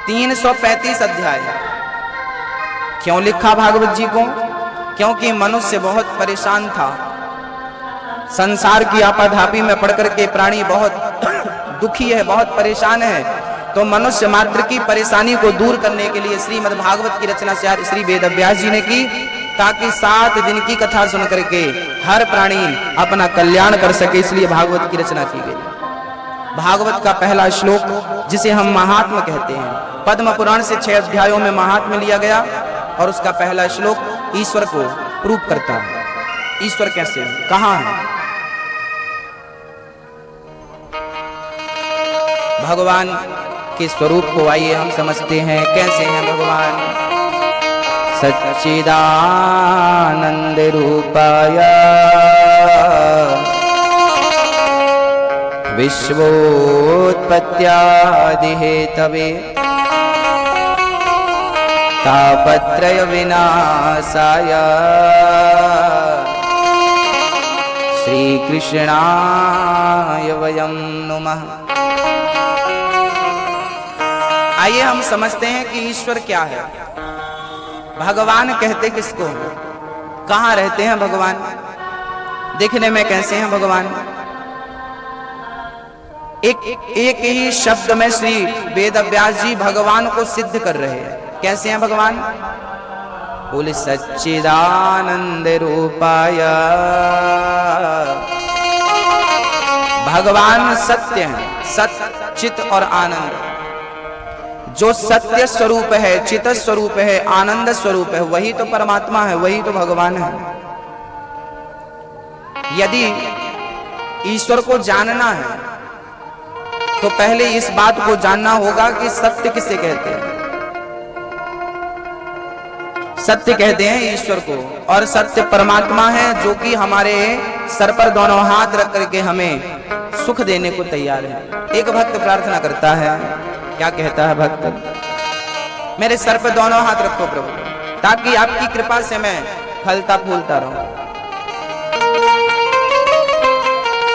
335 अध्याय। क्यों लिखा भागवत जी को? क्योंकि मनुष्य बहुत परेशान था। संसार की आपाधापी में पड़ करके प्राणी बहुत दुखी है, बहुत परेशान है। तो मनुष्य मात्र की परेशानी को दूर करने के लिए श्रीमद् भागवत की रचना श्री वेद व्यास जी ने की, ताकि 7 दिन की कथा सुन करके हर प्राणी अपना कल्याण कर सके, इसलिए भागवत की रचना की गई। भागवत का पहला श्लोक, जिसे हम महात्म्य कहते हैं, पद्म पुराण से 6 अध्यायों में महात्म्य लिया गया, और उसका पहला श्लोक ईश्वर को प्रूव करता है। ईश्वर कैसे है, कहां है? भगवान के स्वरूप को आइए हम समझते हैं। कैसे हैं भगवान? सच्चिदानंद रूपाय विश्वोत्पत्त्यादि हेतवे तापत्रय विनाशाय श्री कृष्णाय वयं नुमः। आइए हम समझते हैं कि ईश्वर क्या है। भगवान कहते किसको हैं? कहां रहते हैं भगवान? दिखने में कैसे हैं भगवान? एक ही शब्द में श्री वेद व्यास जी भगवान को सिद्ध कर रहे हैं। कैसे हैं भगवान? बोले सच्चिदानंद रूपाय। भगवान सत्य है, सत्य, चित और आनंद। जो सत्य स्वरूप है, चित स्वरूप है, आनंद स्वरूप है, वही तो परमात्मा है, वही तो भगवान है। यदि ईश्वर को जानना है तो पहले इस बात को जानना होगा कि सत्य किसे कहते हैं। सत्य कहते हैं ईश्वर को, और सत्य परमात्मा है, जो कि हमारे सर पर दोनों हाथ रख करके हमें सुख देने को तैयार है। एक भक्त प्रार्थना करता है, क्या कहता है भक्त? मेरे सर पे दोनों हाथ रखो प्रभु, ताकि आपकी कृपा से मैं फलता फूलता रहूं।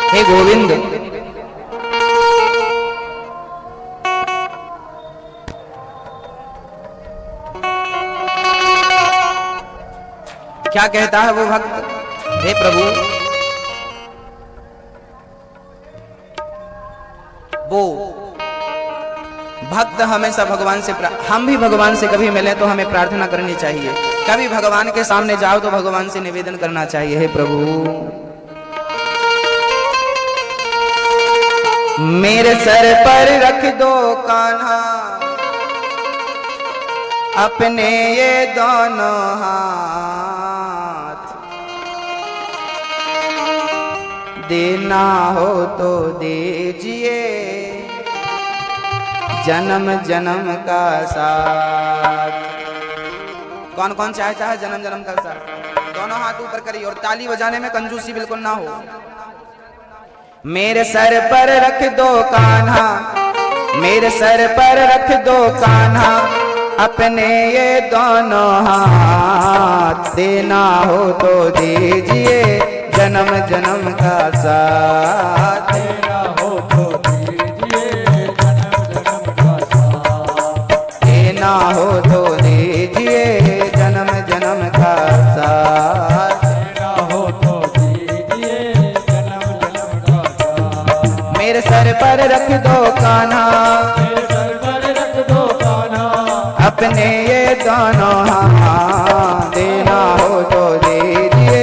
हे गोविंद, क्या कहता है वो भक्त? हे प्रभु, वो भक्त हमेशा भगवान से, हम भी भगवान से कभी मिले तो हमें प्रार्थना करनी चाहिए। कभी भगवान के सामने जाओ तो भगवान से निवेदन करना चाहिए, हे प्रभु मेरे सर पर रख दो कान्हा अपने ये दोनों हाथ, देना हो तो दीजिए जन्म जन्म का साथ। कौन कौन चाहता है जन्म जन्म का साथ? दोनों हाथ ऊपर करिए, और ताली बजाने में कंजूसी बिल्कुल ना हो। मेरे सर पर रख दो कान्हा, मेरे सर पर रख दो कान्हा अपने ये दोनों हाथ, देना हो तो दीजिए जन्म जन्म का साथ, देना हो तो दीजिए जन्म जन्म का साथ, देना हो तो दीजिए जन्म जन्म का साथ, देना हो तो दीजिए जन्म जन्म का साथ। मेरे सर पर रख दो कान्हा, मेरे सर पर रख दो कान्हा अपने ये दोनों हाथ, देना हो तो दीजिए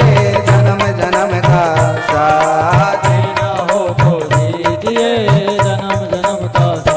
जन्म जन्म का साथ, देना हो तो दीजिए जन्म जन्म का साथ।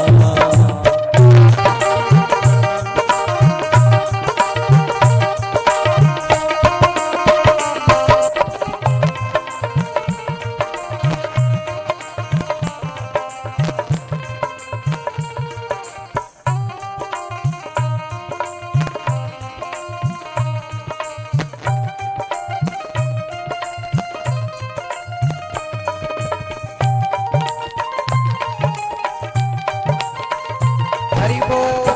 हरि बोल।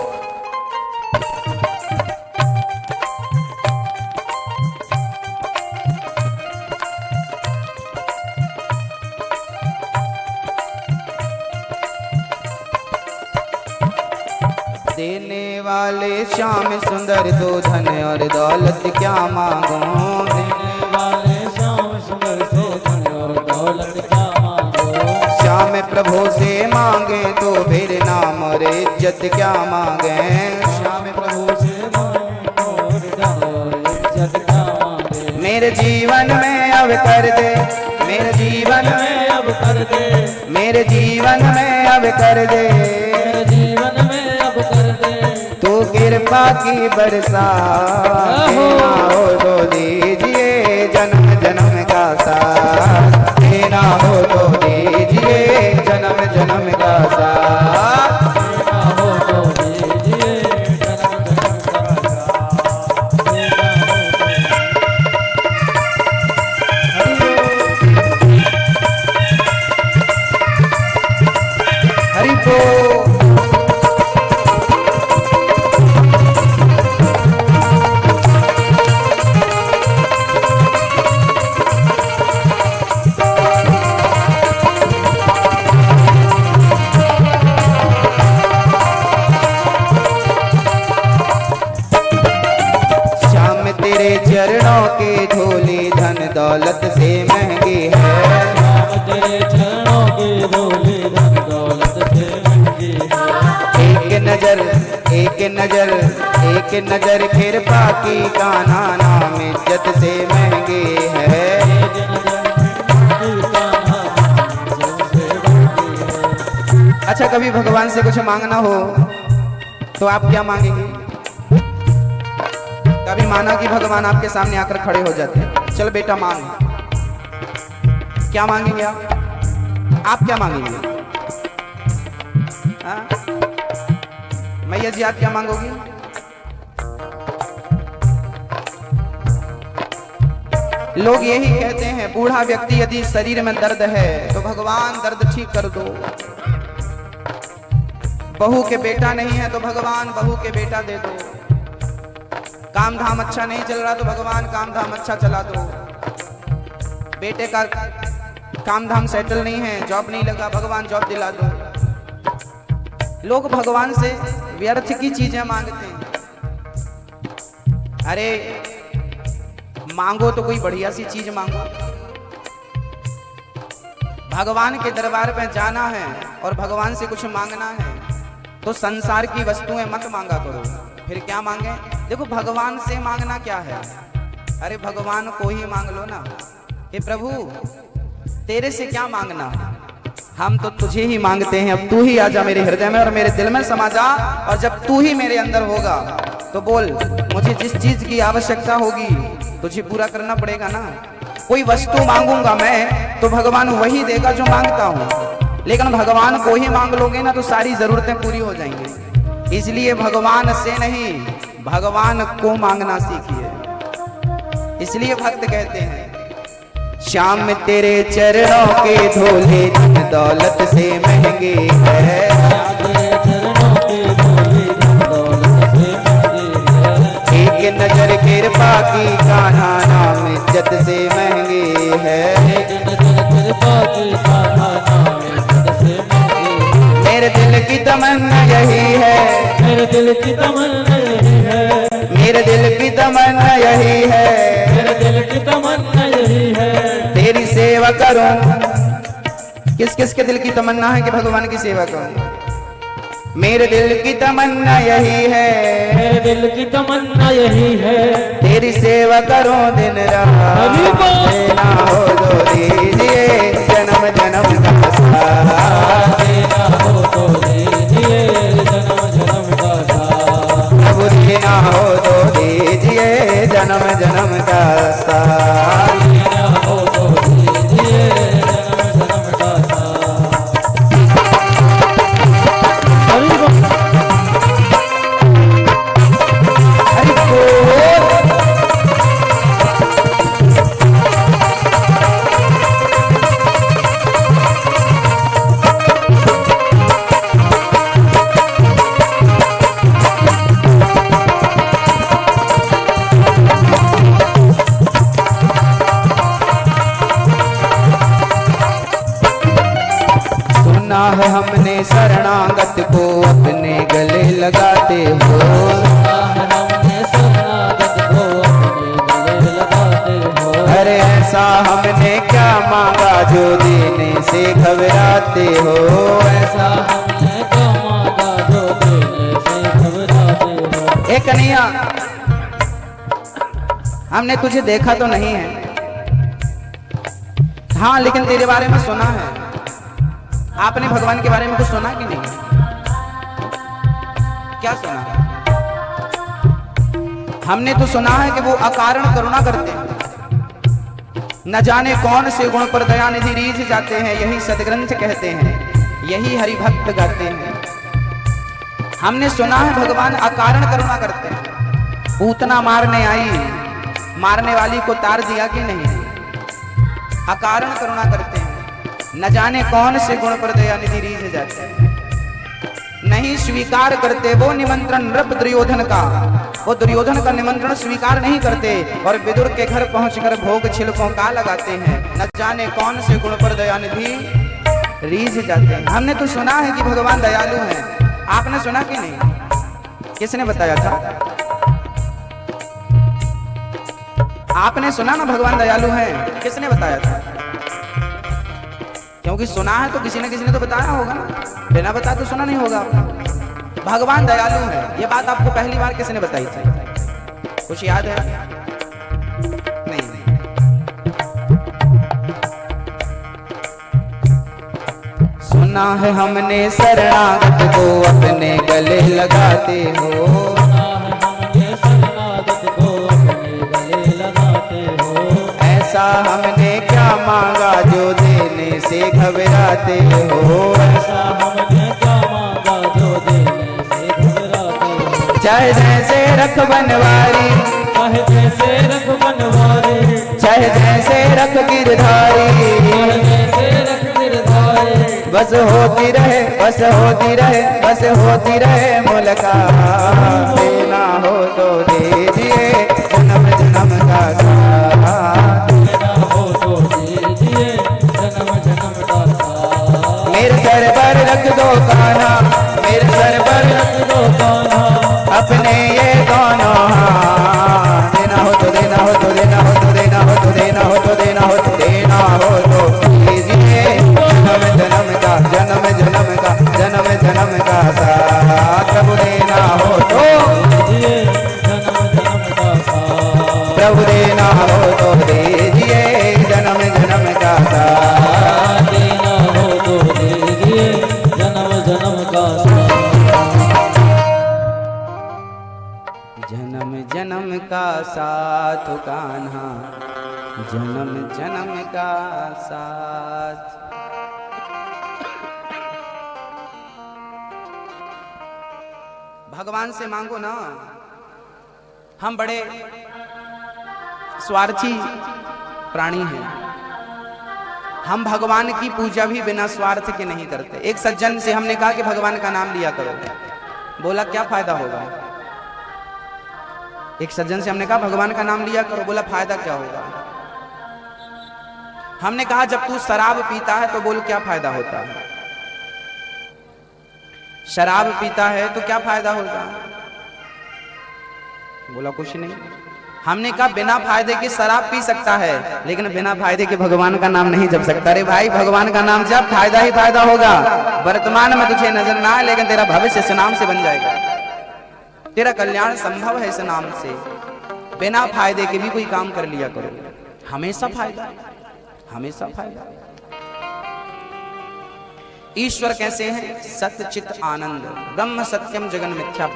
देने वाले श्याम सुंदर दो धन और दौलत क्या मांगो। देने वाले श्याम सुंदर से धन और दौलत क्या मांगो। श्याम प्रभु से मांगे तो फिर नाम और इज्जत क्या मांगे। श्याम प्रभु से मांगे और धन और इज्जत क्या मांगे। मेरे जीवन में अब कर दे, मेरे जीवन में अब कर दे, मेरे जीवन में अब कर दे, मेरे जीवन में अब कर दे। तू कृपा की बरसात हो तो दीजिए जन्म जन्म का साथ। देना हो तो दीजिए जन्म जन्म का साथ। देना हो तो दीजिए जन्म जन्म का साथ। देना हो हरि बोल। श्याम तेरे चरणों के धूली धन दौलत से महंगी है। श्याम तेरे चरणों की धूली धन दौलत से महंगी है। एक नजर एक नजर एक नजर कृपा की कान्हा नाम इज्जत से महंगी है। एक नजर की कान्हा जल से महंगी है। अच्छा, कभी भगवान से कुछ मांगना हो तो आप क्या मांगेंगे? कभी माना कि भगवान आपके सामने आकर खड़े हो जाते हैं, चल बेटा मांग। क्या मांगेंगे आप क्या मांगेंगे? हाँ? मैया जी आप क्या मांगोगी? लोग यही कहते हैं, बूढ़ा व्यक्ति यदि शरीर में दर्द है तो भगवान दर्द ठीक कर दो। बहू के बेटा नहीं है तो भगवान बहू के बेटा दे दो। काम धाम अच्छा नहीं चल रहा तो भगवान काम धाम अच्छा चला दो। बेटे का काम धाम सेटल नहीं है, जॉब नहीं लगा, भगवान जॉब दिला दो। लोग भगवान से व्यर्थ की चीजें मांगते हैं। अरे मांगो तो कोई बढ़िया सी चीज मांगो। भगवान के दरबार पे जाना है और भगवान से कुछ मांगना है तो संसार की वस्तुएं मत मांगा करो। फिर क्या मांगे? देखो भगवान से मांगना क्या है? अरे भगवान को ही मांग लो ना कि प्रभु तेरे से क्या मांगना, हम तो तुझे ही मांगते हैं। अब तू ही आजा मेरे हृदय में और मेरे दिल में समा जा, और जब तू ही मेरे अंदर होगा तो बोल मुझे जिस चीज की आवश्यकता होगी तुझे पूरा करना पड़ेगा ना। कोई वस्तु मांगूंगा मैं तो भगवान वही देगा जो मांगता हूँ, लेकिन भगवान को ही मांग लोगे ना तो सारी जरूरतें पूरी हो जाएंगी। इसलिए भगवान से नहीं भगवान को मांगना सीखिए। इसलिए भक्त कहते हैं श्याम तेरे चरणों के धोले धन दौलत से महंगे है। एक नजर कृपा की कान्हा नाम इज्जत से महंगी है। मेरे दिल की तमन्ना यही है, मेरे दिल की तमन्ना यही है, मेरे दिल की तमन्ना यही है, मेरे दिल की तमन्ना यही है। तेरी सेवा करूं। किस किस के दिल की तमन्ना है कि भगवान की सेवा करूं? मेरे दिल की तमन्ना यही है, मेरे दिल की तमन्ना यही है, तेरी सेवा करूं दिन रात। देना हो तो दीजिए जन्म जन्म का साथ। देना हो तो दीजिए जन्म जन्म का साथ। प्रभु देना हो तो दीजिए जन्म जन्म का साथ। देना हो तो दीजिए जन्म जन्म का साथ। हरि बोल। हरि बोल। सुना है हमने शरणागत को अपने गले लगा खबराते हो। हमने शरणागत को अपने गले लगाते हो। अरे ऐसा हमने क्या मांगा जो देने से घबराते हो। ऐसा हमने क्या मांगा जो देने से घबराते हो। ए कन्हैया, हमने तुझे देखा तो नहीं है, हाँ लेकिन तेरे बारे में सुना है। आपने भगवान के बारे में कुछ सुना कि नहीं? क्या सुना? हमने तो सुना है कि वो अकारण करुणा करते हैं, न जाने कौन से गुण पर दया निधि रीझ जाते हैं, यही सदग्रंथ कहते हैं, यही हरिभक्त गाते हैं। हमने सुना है भगवान अकारण करुणा करते हैं। पूतना मारने आई, मारने वाली को तार दिया कि नहीं? अकारण करुणा करते हैं, न जाने कौन से गुण पर दया निधि रीझ जाते हैं। नहीं स्वीकार करते वो निमंत्रण नृप दुर्योधन का, वो दुर्योधन का निमंत्रण स्वीकार नहीं करते और विदुर के घर पहुंचकर भोग छिलकों का लगाते हैं। न जाने कौन से गुण पर दया निधि रीझ जाते हैं। हमने तो सुना है कि भगवान दयालु हैं, आपने सुना कि नहीं? किसने बताया था? आपने सुना ना भगवान दयालु हैं, किसने बताया था? क्योंकि सुना है तो किसी ने तो बताया होगा ना, बिना बताए तो सुना नहीं होगा। भगवान दयालु है, ये बात आपको पहली बार किसने बताई थी? कुछ याद है? नहीं। सुना है हमने शरणागत को अपने गले लगाते हो। हमने शरणागत को अपने गले लगाते हो। ऐसा हमने क्या मांगा जो देने से घबराते हो। ऐसा हमने क्या मांगा जो देने से घबराते हो। चाहे जैसे रख बनवारी, चाहे जैसे रख बनवारी, चाहे जैसे रख गिरधारी, चाहे जैसे रख गिरधारी, बस होती रहे, बस होती रहे, बस होती रहे मुलाकात। देना हो तो दीजिए जन्म जन्म का साथ। देना हो तो दीजिए जन्म जन्म का साथ। मेरे सर पर रख दो कान्हा, मेरे सर पर रख दो कान्हा, अपने ये दोनों हाथ। देना हो तो देना हो तो देना हो तो देना हो तो देना हो तो देना हो तो देना हो तो कीजिए जन्म जन्म का, जन्म जन्म का, जन्म जन्म का साथ। प्रभु देना हो तो दीजिए जन्म जन्म का साथ। प्रभु देना हो तो दीजिए जन्म जन्म का साथ। देना हो तो दीजिए जन्म जन्म का साथ। जन्म जन्म का साथ कान्हा, जन्म जन्म का साथ। भगवान से मांगो ना। हम बड़े स्वार्थी प्राणी हैं, हम भगवान की पूजा भी बिना स्वार्थ के नहीं करते। एक सज्जन से हमने कहा कि भगवान का नाम लिया करो, बोला क्या फायदा होगा? एक सज्जन से हमने कहा भगवान का नाम लिया करो, बोला फायदा क्या होगा? हमने कहा जब तू शराब पीता है तो बोल क्या फायदा होता है? शराब पीता है तो क्या फायदा होगा? बोला कुछ नहीं। हमने कहा बिना फायदे के शराब पी सकता है, लेकिन बिना फायदे के भगवान का नाम नहीं जप सकता। अरे भाई भगवान का नाम जप, फायदा ही फायदा होगा। वर्तमान में तुझे नजर ना आए, लेकिन तेरा भविष्य इस नाम से बन जाएगा। तेरा कल्याण संभव है इस नाम से। बिना फायदे के भी कोई काम कर लिया करो, हमेशा फायदा, हमेशा फायदा। ईश्वर कैसे हैं? सत्य चित आनंद, ब्रह्म सत्यम जगन मिथ्या।